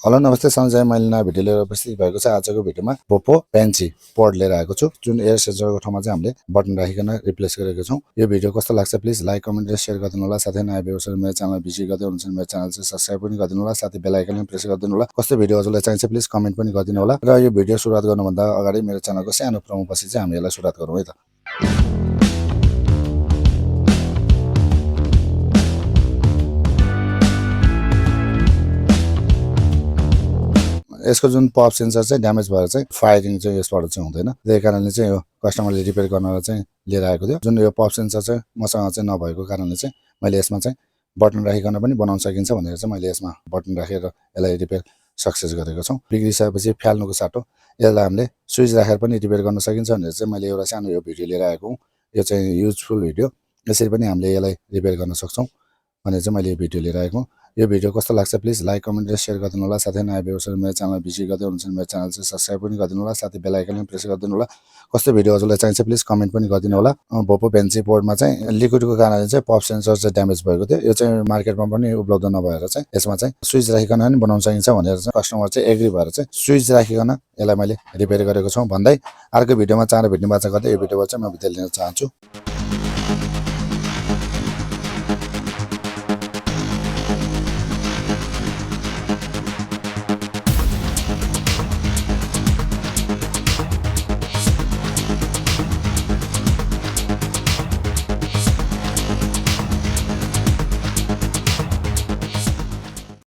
Hello नमस्ते सञ्जय मैले नयाँ भिडियो लिएर उपस्थित भएको छ। आजको भिडियोमा VooPoo Vinci Pod लिएर आएको छु, जुन एयर सेन्सरको ठाउँमा चाहिँ हामीले बटन राखिकन रिप्लेस गरेको छौं। यो भिडियो कस्तो लाग्छ प्लिज लाइक कमेन्ट र शेयर गरिदिनु होला। साथै नयाँ भ्युअर्सहरु मेरो च्यानल भिजिट गर्दै हुनुहुन्छ भने मेरो च्यानल चाहिँ सब्स्क्राइब पनि गरिदिनु होला। साथै बेल आइकन पनि प्रेस गरिदिनु होला। कस्तो भिडियो हजुरलाई चाहिन्छ प्लिज कमेन्ट पनि गरिदिनु होला। र यो भिडियो सुरुवात गर्नुभन्दा अगाडि मेरो च्यानलको सानो प्रोमो पछि चाहिँ हामी यसलाई सुरुवात गरौँ है त। यसको जुन पप सेन्सर चाहिँ ड्यामेज भएर चाहिँ फायरिङ चाहिँ यसबाट चाहिँ हुँदैन। त्यही कारणले चाहिँ यो कस्टमरले रिपेयर गर्नलाई चाहिँ लिएर आएको थियो। जुन यो पप सेन्सर चाहिँ मसँग चाहिँ नभएको कारणले चाहिँ मैले यसमा चाहिँ बटन राखिकन पनि बनाउन सकिन्छ भनेर चाहिँ मैले यसमा बटन राखेर यसलाई रिपेयर सक्सेस गरेको छौं। बिग्रिसकेपछि फ्याल्नुको साटो यसलाई हामीले स्विच राखेर पनि रिपेयर गर्न सकिन्छ भनेर चाहिँ मैले एउटा सानो यो भिडियो लिएर आएको हुँ। यो चाहिँ युजफुल भिडियो, यसरी पनि हामीले यसलाई रिपेयर गर्न सक्छौं भनेर चाहिँ मैले यो भिडियो लिएर आएको हुँ। यो भिडियो कस्तो लाग्छ प्लिज लाइक कमेन्ट र शेयर गरिदिनु होला। साथै नयाँ भ्युअर्सहरु मेरो च्यानल भिजिट गर्दै हुनुहुन्छ भने मेरो च्यानल चाहिँ सब्स्क्राइब पनि गरिदिनु होला। साथै बेल आइकन पनि प्रेस गरिदिनु होला। कस्तो भिडियो हजुरलाई चाहिन्छ प्लिज कमेन्ट पनि गरिदिनु होला। VooPoo Vinci Podमा चाहिँ लिक्विडको कारणले चाहिँ पप सेन्सर चाहिँ ड्यामेज भएको थियो। यो चाहिँ मार्केटमा पनि उपलब्ध नभएर चाहिँ यसमा चाहिँ स्विच राखिकन पनि बनाउन सकिन्छ भनेर चाहिँ कस्टमर चाहिँ एग्री भएर चाहिँ स्विच राखिकन यसलाई मैले रिपेयर गरेको छु भन्दै अर्को भिडियोमा चाँडो भेट्ने बाचा गर्दै यो भिडियोबाट चाहिँ म बिदा लिन चाहन्छु।